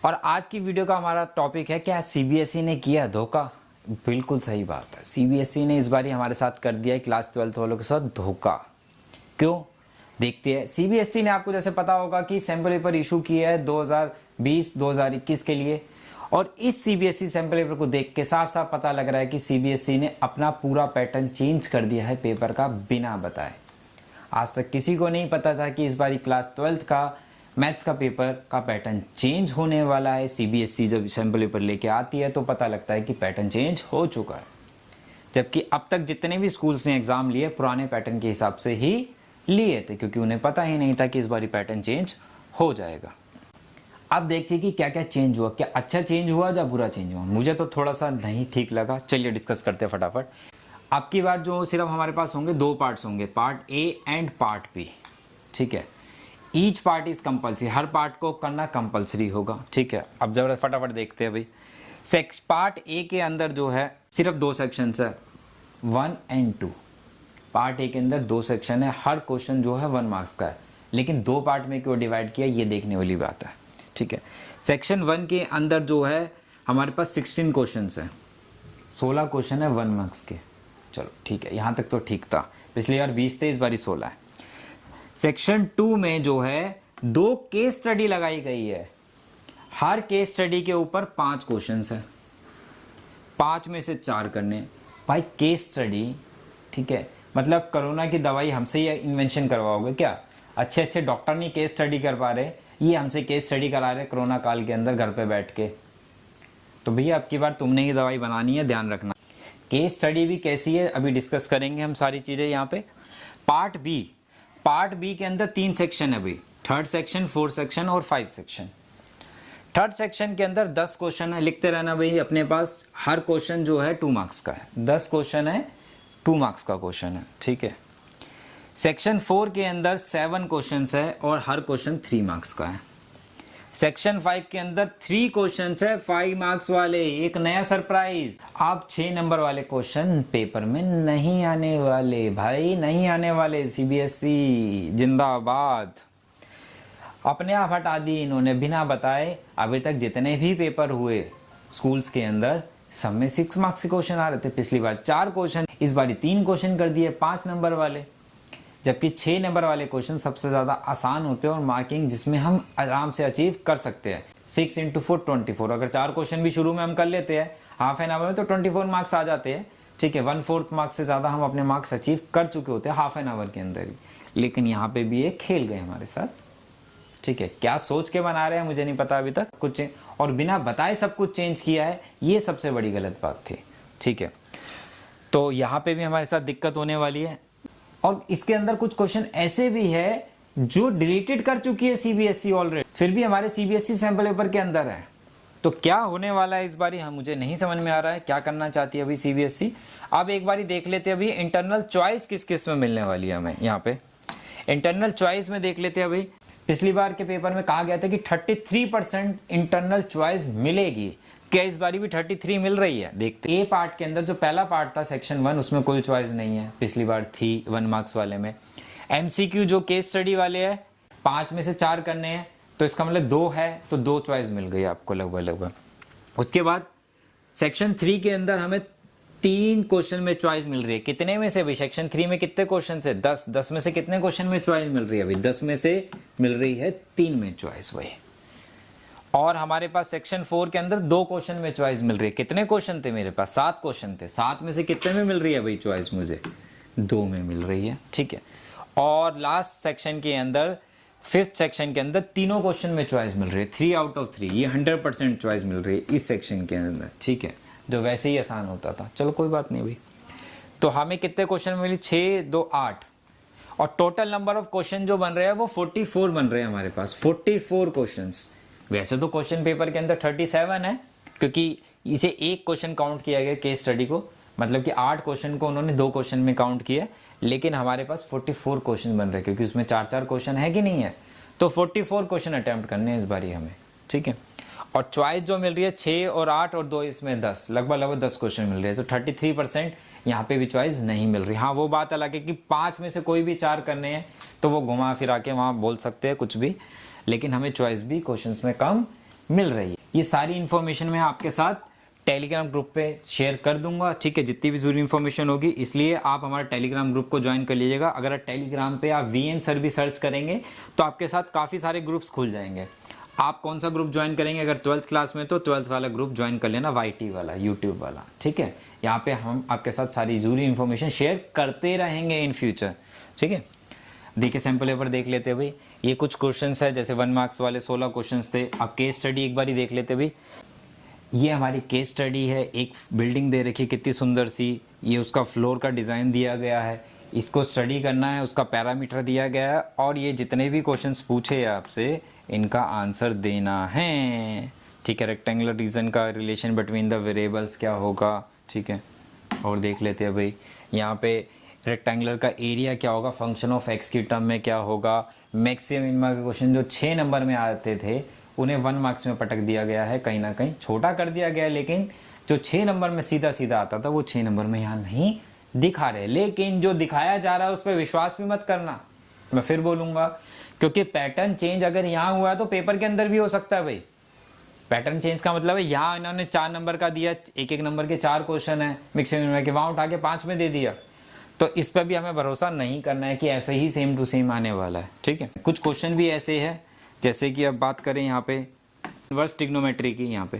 और आज की वीडियो का हमारा टॉपिक है, क्या सीबीएसई ने किया धोखा। बिल्कुल सही बात है, सीबीएसई ने इस बार हमारे साथ कर दिया है क्लास 12 वालों के साथ धोखा। क्यों, देखते हैं। सीबीएसई ने आपको जैसे पता होगा कि सैम्पल पेपर इशू किया है 2020-2021 के लिए, और इस सीबीएसई सैम्पल पेपर को देख के साफ साफ पता लग रहा है कि सीबीएसई ने अपना पूरा पैटर्न चेंज कर दिया है पेपर का बिना बताए। आज तक किसी को नहीं पता था कि इस बारी क्लास 12 का मैथ्स का पेपर का पैटर्न चेंज होने वाला है। सीबीएसई जब सैम्पल पेपर लेके आती है तो पता लगता है कि पैटर्न चेंज हो चुका है, जबकि अब तक जितने भी स्कूल्स ने एग्जाम लिए पुराने पैटर्न के हिसाब से ही लिए थे, क्योंकि उन्हें पता ही नहीं था कि इस बारी पैटर्न चेंज हो जाएगा। अब देखते हैं कि क्या क्या चेंज हुआ, क्या अच्छा चेंज हुआ या बुरा चेंज हुआ। मुझे तो थोड़ा सा नहीं ठीक लगा। चलिए डिस्कस करते हैं फटाफट। अब की बार जो सिर्फ हमारे पास होंगे दो पार्ट्स होंगे, part A and part B. ठीक है, ईच पार्ट इज कंपल्सरी, हर पार्ट को करना कंपल्सरी होगा। ठीक है, अब जब फटाफट देखते हैं भाई। पार्ट ए के अंदर जो है सिर्फ दो सेक्शंस है, 1 और 2। पार्ट ए के अंदर दो सेक्शन है, हर क्वेश्चन जो है 1 मार्क्स का है, लेकिन दो पार्ट में क्यों डिवाइड किया ये देखने वाली बात है। ठीक है, सेक्शन 1 के अंदर जो है हमारे पास 16 क्वेश्चन है, 16 क्वेश्चन है 1 मार्क्स के। चलो ठीक है, यहाँ तक तो ठीक था। पिछली बार 20 थे, इस बार 16 है। सेक्शन 2 में जो है 2 केस स्टडी लगाई गई है, हर केस स्टडी के ऊपर 5 क्वेश्चंस है, 5 में से 4 करने। भाई केस स्टडी, ठीक है, मतलब कोरोना की दवाई हमसे ही इन्वेंशन करवाओगे क्या? अच्छे अच्छे डॉक्टर नहीं केस स्टडी कर पा रहे, ये हमसे केस स्टडी करा रहे कोरोना काल के अंदर घर पे बैठ के। तो भैया अब की बार तुमने ही दवाई बनानी है, ध्यान रखना। केस स्टडी भी कैसी है अभी डिस्कस करेंगे हम सारी चीज़ें यहाँ पे। पार्ट बी के अंदर 3 सेक्शन है भाई, 3rd सेक्शन, 4th सेक्शन और 5th सेक्शन। 3rd सेक्शन के अंदर 10 क्वेश्चन है, लिखते रहना भाई अपने पास। हर क्वेश्चन जो है 2 मार्क्स का है, 10 क्वेश्चन है, 2 मार्क्स का क्वेश्चन है। ठीक है, सेक्शन 4 के अंदर 7 क्वेश्चन है और हर क्वेश्चन 3 मार्क्स का है। सेक्शन 5 के अंदर 3 क्वेश्चन है 5 मार्क्स वाले। एक नया सरप्राइज, आप 6 नंबर वाले क्वेश्चन पेपर में नहीं आने वाले भाई, नहीं आने वाले। सीबीएसई जिंदाबाद, अपने आप हटा दी इन्होंने बिना बताए। अभी तक जितने भी पेपर हुए स्कूल्स के अंदर सब में 6 मार्क्स के क्वेश्चन आ रहे थे। पिछली बार 4 क्वेश्चन, इस बार 3 क्वेश्चन कर दिए 5 नंबर वाले, जबकि 6 नंबर वाले क्वेश्चन सबसे ज़्यादा आसान होते हैं और मार्किंग जिसमें हम आराम से अचीव कर सकते हैं। 6 × 4 24। अगर 4 क्वेश्चन भी शुरू में हम कर लेते हैं हाफ एन आवर में तो 24 मार्क्स आ जाते हैं। ठीक है, 1/4 मार्क्स से ज़्यादा हम अपने मार्क्स अचीव कर चुके होते हैं हाफ एन आवर के अंदर ही। लेकिन यहाँ पे भी ये खेल गए हमारे साथ। ठीक है, क्या सोच के बना रहे हैं मुझे नहीं पता अभी तक कुछ, और बिना बताए सब कुछ चेंज किया है, ये सबसे बड़ी गलत बात थी। ठीक है, तो यहाँ पे भी हमारे साथ दिक्कत होने वाली है। और इसके अंदर कुछ क्वेश्चन ऐसे भी है जो डिलीटेड कर चुकी है सीबीएसई ऑलरेडी, फिर भी हमारे सीबीएसई सैंपल पेपर के अंदर है। तो क्या होने वाला है इस बारी, हम मुझे नहीं समझ में आ रहा है क्या करना चाहती है अभी सीबीएसई। अब एक बारी देख लेते हैं अभी इंटरनल चॉइस किस किस में मिलने वाली है हमें। यहाँ पे इंटरनल चॉइस में देख लेते हैं अभी। पिछली बार के पेपर में कहा गया था कि 33% इंटरनल चॉइस मिलेगी, क्या इस बारी भी 33 मिल रही है? देखते। ए पार्ट के अंदर जो पहला पार्ट था सेक्शन 1, उसमें कोई चॉइस नहीं है, पिछली बार थी 1 मार्क्स वाले में। एमसीक्यू जो केस स्टडी वाले हैं 5 में से 4 करने हैं, तो इसका मतलब 2 है, तो 2 चॉइस मिल गई आपको लगभग। उसके बाद सेक्शन 3 के अंदर हमें 3 क्वेश्चन में चॉइस मिल रही है। कितने में से भाई? सेक्शन 3 में कितने क्वेश्चन है? 10 में से कितने क्वेश्चन में चॉइस मिल रही है भाई? 10 में से मिल रही है 3 में चॉइस भाई। और हमारे पास सेक्शन 4 के अंदर 2 क्वेश्चन में चॉइस मिल रही है। कितने क्वेश्चन थे मेरे पास? 7 क्वेश्चन थे, 7 में से कितने में मिल रही है भाई चॉइस? मुझे 2 में मिल रही है। ठीक है, और लास्ट सेक्शन के अंदर 5th सेक्शन के अंदर तीनों क्वेश्चन में चॉइस मिल रही है, 3 आउट ऑफ 3। ये 100% चॉइस मिल रही है इस सेक्शन के अंदर। ठीक है, जो वैसे ही आसान होता था। चलो कोई बात नहीं भाई। तो हमें कितने क्वेश्चन मिली? 6, 2, 8, और टोटल नंबर ऑफ क्वेश्चन जो बन रहे हैं वो 44 बन रहे हैं हमारे पास, 44 क्वेश्चंस। वैसे तो क्वेश्चन पेपर के अंदर 37 है, क्योंकि इसे एक क्वेश्चन काउंट किया गया केस स्टडी को, मतलब कि 8 क्वेश्चन को उन्होंने 2 क्वेश्चन में काउंट किया, लेकिन हमारे पास 44 क्वेश्चन बन रहे हैं, क्योंकि उसमें 4-4 क्वेश्चन है कि नहीं है। तो 44 क्वेश्चन अटैम्प्ट करने हैं इस बारी हमें। ठीक है, और चॉइस जो मिल रही है 6 और 8 और 2 इसमें 10, लगभग 10 क्वेश्चन मिल रहे हैं। तो 33% यहाँ पे भी चॉइस नहीं मिल रही। हाँ, वो बात अलग है कि 5 में से कोई भी 4 करने हैं तो वो घुमा फिरा के वहाँ बोल सकते हैं कुछ भी, लेकिन हमें चॉइस भी क्वेश्चंस में कम मिल रही है। ये सारी इन्फॉर्मेशन मैं आपके साथ टेलीग्राम ग्रुप पे शेयर कर दूंगा, ठीक है, जितनी भी जरूरी इन्फॉर्मेशन होगी। इसलिए आप हमारा टेलीग्राम ग्रुप को ज्वाइन कर लीजिएगा। अगर आप टेलीग्राम पे आप वीएन सर्विस सर्च करेंगे तो आपके साथ काफ़ी सारे ग्रुप्स खुल जाएंगे। आप कौन सा ग्रुप ज्वाइन करेंगे? अगर 12th क्लास में तो 12th वाला ग्रुप ज्वाइन कर लेना, वाईटी वाला, यूट्यूब वाला, ठीक है। यहाँ पे हम आपके साथ सारी जरूरी इन्फॉर्मेशन शेयर करते रहेंगे इन फ्यूचर, ठीक है। देखिए सैम्पल पेपर देख लेते हैं भाई। ये कुछ क्वेश्चंस है, जैसे 1 मार्क्स वाले 16 क्वेश्चंस थे। आप केस स्टडी एक बार ही देख लेते भाई। ये हमारी केस स्टडी है। एक बिल्डिंग दे रखी है कितनी सुंदर सी, ये उसका फ्लोर का डिज़ाइन दिया गया है, इसको स्टडी करना है, उसका पैरामीटर दिया गया है, और ये जितने भी क्वेश्चंस पूछे आपसे इनका आंसर देना है, ठीक है। रेक्टेंगुलर रीजन का रिलेशन बिटवीन द वेरिएबल्स क्या होगा, ठीक है। और देख लेते हैं भाई, यहाँ पे रेक्टेंगुलर का एरिया क्या होगा, फंक्शन ऑफ एक्स की टर्म में क्या होगा। मैक्सिमम मिनिमम के क्वेश्चन जो 6 नंबर में आते थे उन्हें 1 मार्क्स में पटक दिया गया है, कहीं ना कहीं छोटा कर दिया गया है, लेकिन जो 6 नंबर में सीधा सीधा आता था वो 6 नंबर में यहाँ नहीं दिखा रहे। लेकिन जो दिखाया जा रहा है उस पर विश्वास भी मत करना, मैं फिर बोलूँगा, क्योंकि पैटर्न चेंज अगर यहाँ हुआ है तो पेपर के अंदर भी हो सकता है भाई। पैटर्न चेंज का मतलब है यहाँ इन्होंने 4 नंबर का दिया, एक एक नंबर के 4 क्वेश्चन है मिक्सिंग के, वहाँ उठा के 5 में दे दिया, तो इस पर भी हमें भरोसा नहीं करना है कि ऐसे ही सेम टू सेम आने वाला है, ठीक है। कुछ क्वेश्चन भी ऐसे है, जैसे कि अब बात करें यहाँ पे इनवर्स ट्रिग्नोमेट्री की। यहाँ पे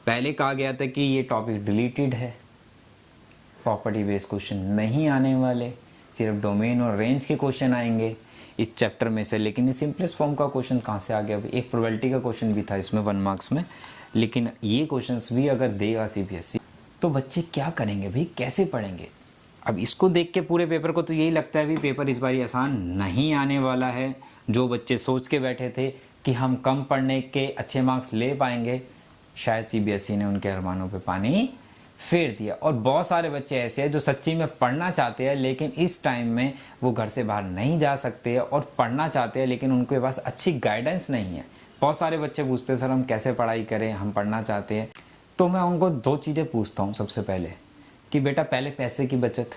पहले कहा गया था कि ये टॉपिक डिलीटेड है, प्रॉपर्टी बेस्ड क्वेश्चन नहीं आने वाले, सिर्फ डोमेन और रेंज के क्वेश्चन आएंगे इस चैप्टर में से। लेकिन ये सिंपलेस्ट फॉर्म का क्वेश्चन कहाँ से आ गया? एक प्रोबेबिलिटी का क्वेश्चन भी था इसमें 1 मार्क्स में, लेकिन ये क्वेश्चंस भी अगर देगा सीबीएसई तो बच्चे क्या करेंगे भाई, कैसे पढ़ेंगे? अब इसको देख के पूरे पेपर को तो यही लगता है भी पेपर इस बारी आसान नहीं आने वाला है। जो बच्चे सोच के बैठे थे कि हम कम पढ़ने के अच्छे मार्क्स ले पाएंगे, शायद सीबीएसई ने उनके अरमानों पे पानी फेर दिया। और बहुत सारे बच्चे ऐसे हैं जो सच्ची में पढ़ना चाहते हैं, लेकिन इस टाइम में वो घर से बाहर नहीं जा सकते और पढ़ना चाहते हैं, लेकिन उनके पास अच्छी गाइडेंस नहीं है। बहुत सारे बच्चे पूछते हैं सर हम कैसे पढ़ाई करें, हम पढ़ना चाहते हैं। तो मैं उनको 2 चीज़ें पूछता हूँ। सबसे पहले कि बेटा पहले पैसे की बचत,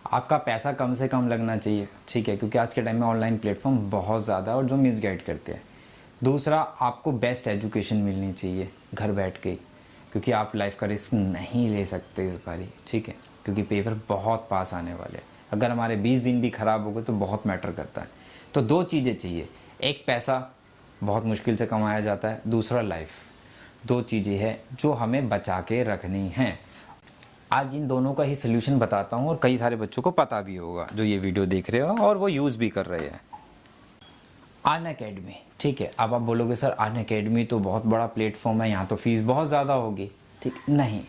आपका पैसा कम से कम लगना चाहिए, ठीक है, क्योंकि आज के टाइम में ऑनलाइन प्लेटफॉर्म बहुत ज़्यादा और जो मिसगाइड करते हैं। दूसरा, आपको बेस्ट एजुकेशन मिलनी चाहिए घर बैठ के, क्योंकि आप लाइफ का रिस्क नहीं ले सकते इस बारी, ठीक है, क्योंकि पेपर बहुत पास आने वाले हैं। अगर हमारे 20 दिन भी ख़राब हो गए तो बहुत मैटर करता है। तो 2 चीज़ें चाहिए, एक पैसा बहुत मुश्किल से कमाया जाता है, दूसरा लाइफ। 2 चीज़ें हैं जो हमें बचा के रखनी हैं। आज इन दोनों का ही सोल्यूशन बताता हूँ और कई सारे बच्चों को पता भी होगा जो ये वीडियो देख रहे हो और वो यूज़ भी कर रहे हैं। अनअकैडमी, ठीक है। अब आप बोलोगे सर अनअकैडमी तो बहुत बड़ा प्लेटफॉर्म है, यहाँ तो फीस बहुत ज़्यादा होगी, ठीक नहीं।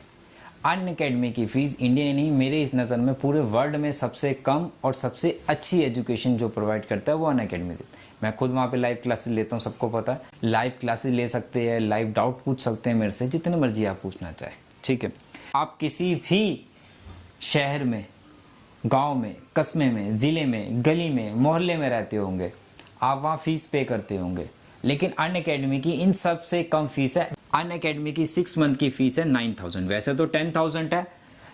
अनअकैडमी की फ़ीस इंडिया नहीं, मेरे इस नज़र में पूरे वर्ल्ड में सबसे कम और सबसे अच्छी एजुकेशन जो प्रोवाइड करता है वो अनअकैडमी देता है। मैं खुद वहाँ पे लाइव क्लासेस लेता हूँ, सबको पता है। लाइव क्लासेस ले सकते हैं, लाइव डाउट पूछ सकते हैं मेरे से, जितने मर्जी आप पूछना चाहें, ठीक है। आप किसी भी शहर में, गांव में, कस्बे में, ज़िले में, गली में, मोहल्ले में रहते होंगे, आप वहाँ फ़ीस पे करते होंगे, लेकिन अनअकैडमी की इन सब से कम फीस है। अनअकैडमी की 6 मंथ की फ़ीस है 9000। वैसे तो 10,000 है,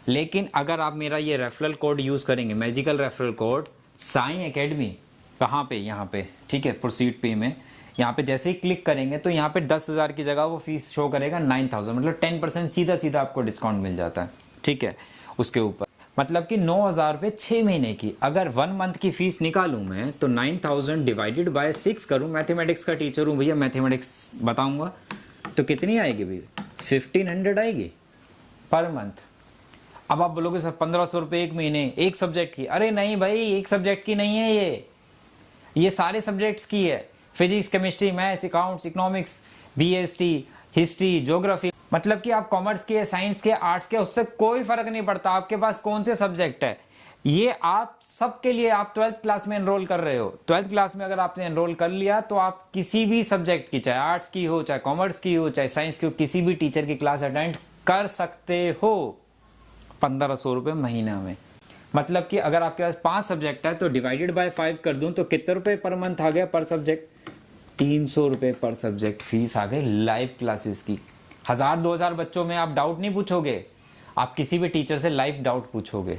लेकिन अगर आप मेरा ये रेफरल कोड यूज़ करेंगे, magical referral code Sai academy, कहाँ पे? यहाँ पे, ठीक है, प्रोसीड पे में यहाँ पे जैसे ही क्लिक करेंगे तो यहाँ पे 10,000 की जगह वो फीस शो करेगा 9,000, मतलब 10% सीधा सीधा आपको डिस्काउंट मिल जाता है, ठीक है, उसके ऊपर। मतलब कि 9,000 रुपये 6 महीने की। अगर 1 मंथ की फ़ीस निकालूँ मैं तो 9,000 डिवाइडेड बाय 6 करूँ, मैथमेटिक्स का टीचर हूँ भैया, मैथमेटिक्स बताऊँगा, तो कितनी आएगी भैया? 1500 आएगी पर मंथ। अब आप बोलोगे सर 1,500 रुपये 1 महीने एक सब्जेक्ट की। अरे नहीं भाई, एक सब्जेक्ट की नहीं है, ये सारे सब्जेक्ट्स की है। Physics, chemistry, maths, accounts, economics, BST, history, geography, मतलब कि आप कॉमर्स के, साइंस के, आर्ट्स के, उससे कोई फर्क नहीं पड़ता आपके पास कौन से सब्जेक्ट है। ये आप सबके लिए, आप 12th क्लास में एनरोल कर रहे हो, 12th क्लास में अगर आपने एनरोल कर लिया तो आप किसी भी सब्जेक्ट की, चाहे आर्ट्स की हो, चाहे कॉमर्स की हो, चाहे साइंस की हो, किसी भी टीचर की क्लास अटेंड कर सकते हो 1,500 रुपये महीना में। मतलब कि अगर आपके पास 5 सब्जेक्ट है तो डिवाइडेड बाय 5 कर दूं तो कितने रुपए पर मंथ आ गया पर सब्जेक्ट? 300 रुपये पर सब्जेक्ट फीस आ गई लाइव क्लासेस की। 1,000-2,000 बच्चों में आप डाउट नहीं पूछोगे, आप किसी भी टीचर से लाइव डाउट पूछोगे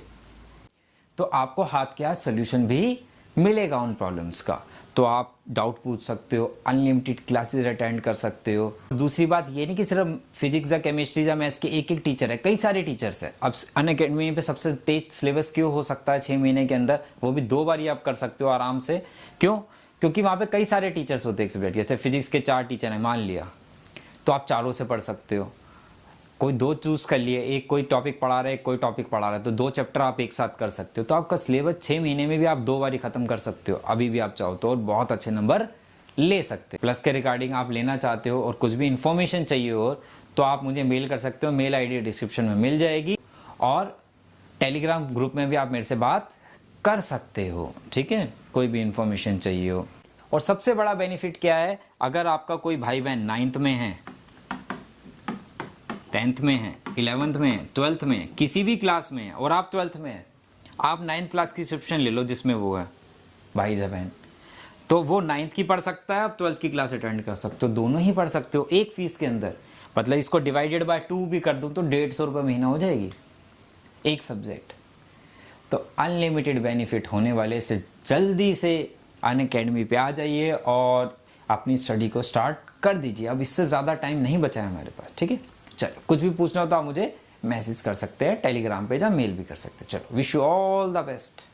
तो आपको हाथ के हाथ सोल्यूशन भी मिलेगा उन प्रॉब्लम्स का। तो आप डाउट पूछ सकते हो, अनलिमिटेड क्लासेस अटेंड कर सकते हो। दूसरी बात ये नहीं कि सिर्फ फिजिक्स या केमिस्ट्री या मैथ्स के एक एक टीचर है, कई सारे टीचर्स हैं। अब अनअकैडमी पे सबसे तेज सिलेबस क्यों हो सकता है 6 महीने के अंदर, वो भी 2 बार ही आप कर सकते हो आराम से। क्यों? क्योंकि वहाँ पे कई सारे टीचर्स होते हैं एक सब्जेक्ट। जैसे फिजिक्स के 4 टीचर हैं मान लिया, तो आप चारों से पढ़ सकते हो। कोई 2 चूज़ कर लिए, एक कोई टॉपिक पढ़ा रहा है, कोई टॉपिक पढ़ा रहा है, तो 2 चैप्टर आप एक साथ कर सकते हो। तो आपका सिलेबस 6 महीने में भी आप 2 बार ही ख़त्म कर सकते हो, अभी भी आप चाहो तो, और बहुत अच्छे नंबर ले सकते हो। प्लस के रिगार्डिंग आप लेना चाहते हो और कुछ भी इन्फॉर्मेशन चाहिए हो तो आप मुझे मेल कर सकते हो, मेल ID डिस्क्रिप्शन में मिल जाएगी, और टेलीग्राम ग्रुप में भी आप मेरे से बात कर सकते हो, ठीक है, कोई भी इन्फॉर्मेशन चाहिए हो। और सबसे बड़ा बेनिफिट क्या है, अगर आपका कोई भाई बहन 9th में है, 10th में है, 11th में है, 12th में है, किसी भी क्लास में है, और आप 12th में है, आप 9th क्लास की सब्सक्रिप्शन ले लो जिसमें वो है भाई या बहन, तो वो 9th की पढ़ सकता है, आप 12th की क्लास अटेंड कर सकते हो, दोनों ही पढ़ सकते हो एक फीस के अंदर। मतलब इसको डिवाइडेड बाय 2 भी कर दूँ तो 150 रुपये महीना हो जाएगी एक सब्जेक्ट। तो अनलिमिटेड बेनिफिट होने वाले से जल्दी से अनअकैडमी पे आ जाइए और अपनी स्टडी को स्टार्ट कर दीजिए। अब इससे ज़्यादा टाइम नहीं बचा है हमारे पास, ठीक है। चलो, कुछ भी पूछना हो तो आप मुझे मैसेज कर सकते हैं टेलीग्राम पे, या मेल भी कर सकते हैं। चलो, wish you all the best.